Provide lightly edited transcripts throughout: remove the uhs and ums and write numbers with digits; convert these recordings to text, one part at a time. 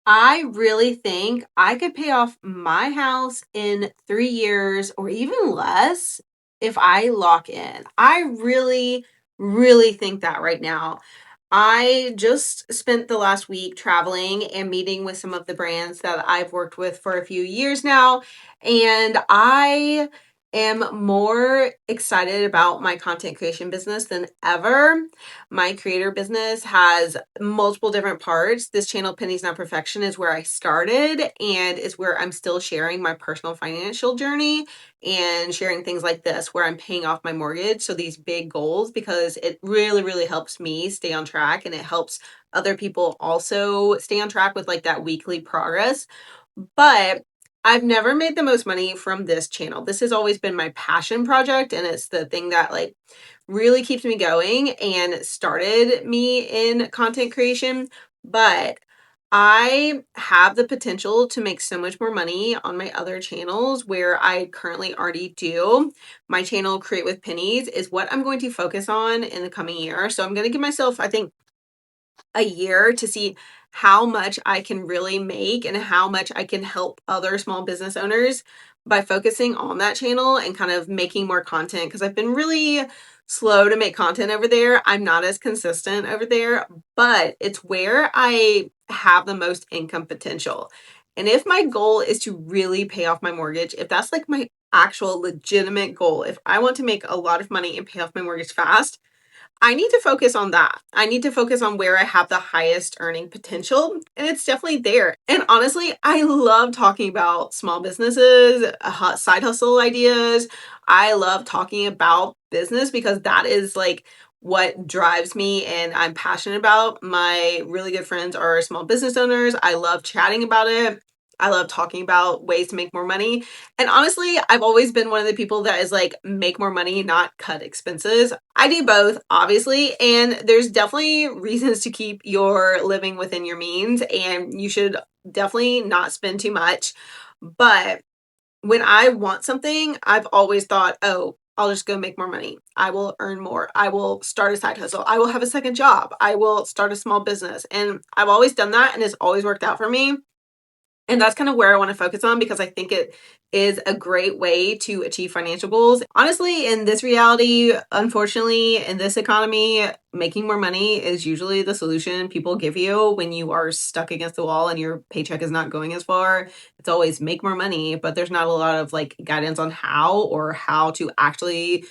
I really think I could pay off my house in 3 years or even less if I lock in. I really, really think that right now. I just spent the last week traveling and meeting with some of the brands that I've worked with for a few years now. And I am more excited about my content creation business than ever. My creator business has multiple different parts. This channel, Pennies Not Perfection, is where I started and is where I'm still sharing my personal financial journey and sharing things like this where I'm paying off my mortgage. So these big goals, because it really, really helps me stay on track and it helps other people also stay on track with like that weekly progress. But I've never made the most money from this channel. This has always been my passion project, and it's the thing that like really keeps me going and started me in content creation. But I have the potential to make so much more money on my other channels where I currently already do. My channel, Create with Pennies, is what I'm going to focus on in the coming year. So I'm going to give myself, I think, a year to see how much I can really make and how much I can help other small business owners by focusing on that channel and kind of making more content, because I've been really slow to make content over there. I'm not as consistent over there, but it's where I have the most income potential. And if my goal is to really pay off my mortgage, if that's like my actual legitimate goal, if I want to make a lot of money and pay off my mortgage fast, I need to focus on that. I need to focus on where I have the highest earning potential, and it's definitely there. And honestly, I love talking about small businesses, side hustle ideas. I love talking about business because that is like what drives me and I'm passionate about. My really good friends are small business owners. I love chatting about it. I love talking about ways to make more money. And honestly, I've always been one of the people that is like, make more money, not cut expenses. I do both, obviously, and there's definitely reasons to keep your living within your means, and you should definitely not spend too much. But when I want something, I've always thought, oh, I'll just go make more money. I will earn more. I will start a side hustle. I will have a second job. I will start a small business. And I've always done that, and it's always worked out for me. And that's kind of where I want to focus on because I think it is a great way to achieve financial goals. Honestly, in this reality, unfortunately, in this economy, making more money is usually the solution people give you when you are stuck against the wall and your paycheck is not going as far. It's always make more money, but there's not a lot of like guidance on how or how to actually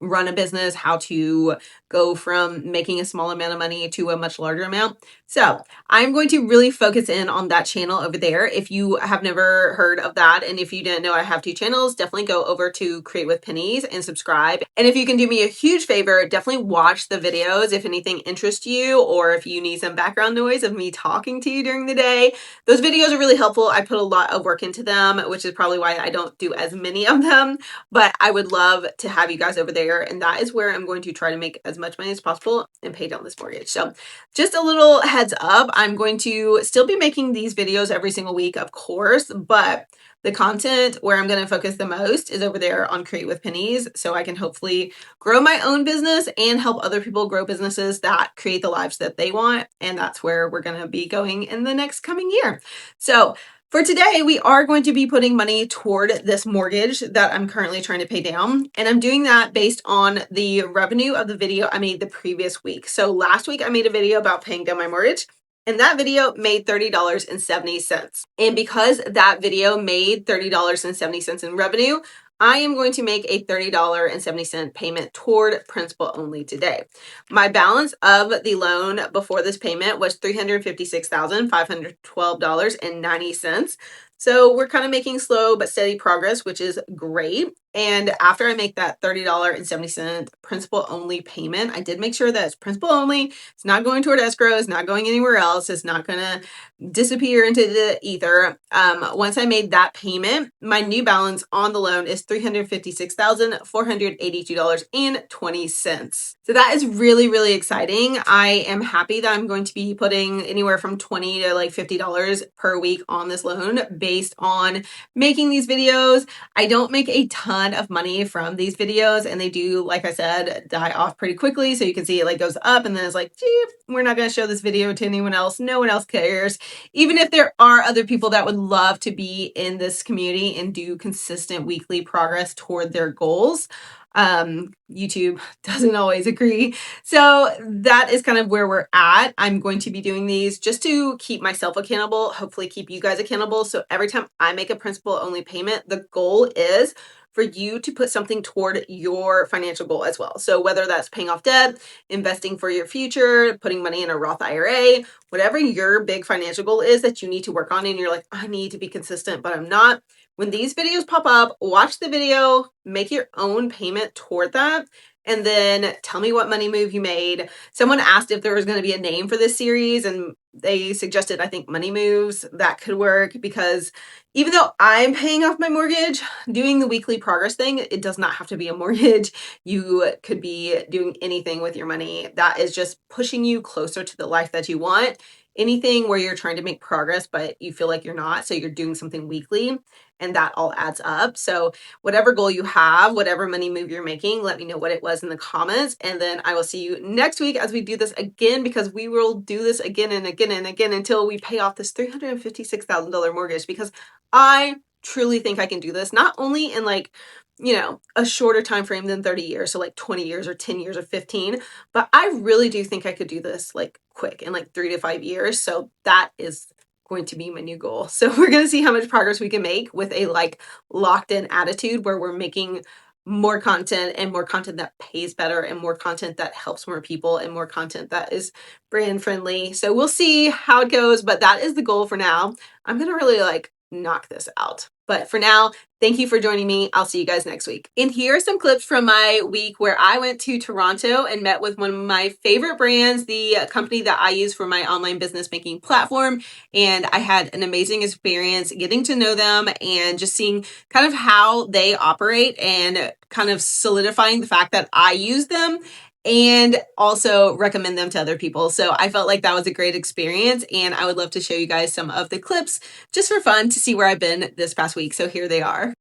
run a business, how to go from making a small amount of money to a much larger amount. So I'm going to really focus in on that channel over there. If you have never heard of that, and if you didn't know I have two channels, definitely go over to Create with Pennies and subscribe. And if you can do me a huge favor, definitely watch the videos if anything interests you, or if you need some background noise of me talking to you during the day. Those videos are really helpful. I put a lot of work into them, which is probably why I don't do as many of them, but I would love to have you guys over there. And that is where I'm going to try to make as much money as possible and pay down this mortgage. So just a little heads up, I'm going to still be making these videos every single week, of course, but the content where I'm going to focus the most is over there on Create with Pennies, so I can hopefully grow my own business and help other people grow businesses that create the lives that they want. And that's where we're going to be going in the next coming year. So for today, we are going to be putting money toward this mortgage that I'm currently trying to pay down. And I'm doing that based on the revenue of the video I made the previous week. So last week I made a video about paying down my mortgage, and that video made $30.70. And because that video made $30.70 in revenue, I am going to make a $30.70 payment toward principal only today. My balance of the loan before this payment was $356,512.90. So we're kind of making slow but steady progress, which is great. And after I make that $30.70 principal only payment, I did make sure that it's principal only. It's not going toward escrow. It's not going anywhere else. It's not going to disappear into the ether. Once I made that payment, my new balance on the loan is $356,482.20. So that is really, really exciting. I am happy that I'm going to be putting anywhere from $20 to like $50 per week on this loan based on making these videos. I don't make a ton of money from these videos, and they do, like I said, die off pretty quickly. So you can see it like goes up and then it's like, gee, we're not going to show this video to anyone else. No one else cares. Even if there are other people that would love to be in this community and do consistent weekly progress toward their goals, YouTube doesn't always agree. So that is kind of where we're at. I'm going to be doing these just to keep myself accountable, hopefully keep you guys accountable. So every time I make a principal only payment, the goal is for you to put something toward your financial goal as well. So whether that's paying off debt, investing for your future, putting money in a Roth IRA, whatever your big financial goal is that you need to work on, and you're like, I need to be consistent, but I'm not. When these videos pop up, watch the video, make your own payment toward that, and then tell me what money move you made. Someone asked if there was going to be a name for this series, and they suggested, I think, money moves. That could work, because even though I'm paying off my mortgage, doing the weekly progress thing, it does not have to be a mortgage. You could be doing anything with your money that is just pushing you closer to the life that you want. Anything where you're trying to make progress, but you feel like you're not, so you're doing something weekly, and that all adds up. So whatever goal you have, whatever money move you're making, let me know what it was in the comments. And then I will see you next week as we do this again, because we will do this again and again and again until we pay off this $356,000 mortgage, because I truly think I can do this, not only in like, a shorter time frame than 30 years, so like 20 years or 10 years or 15, but I really do think I could do this like quick in like 3 to 5 years. So that is going to be my new goal. So we're going to see how much progress we can make with a like locked in attitude, where we're making more content, and more content that pays better, and more content that helps more people, and more content that is brand friendly. So we'll see how it goes, but that is the goal for now. I'm going to really like knock this out. But for now, thank you for joining me. I'll see you guys next week. And here are some clips from my week where I went to Toronto and met with one of my favorite brands, the company that I use for my online business making platform. And I had an amazing experience getting to know them and just seeing kind of how they operate, and kind of solidifying the fact that I use them and also recommend them to other people. So I felt like that was a great experience, and I would love to show you guys some of the clips just for fun to see where I've been this past week. So here they are.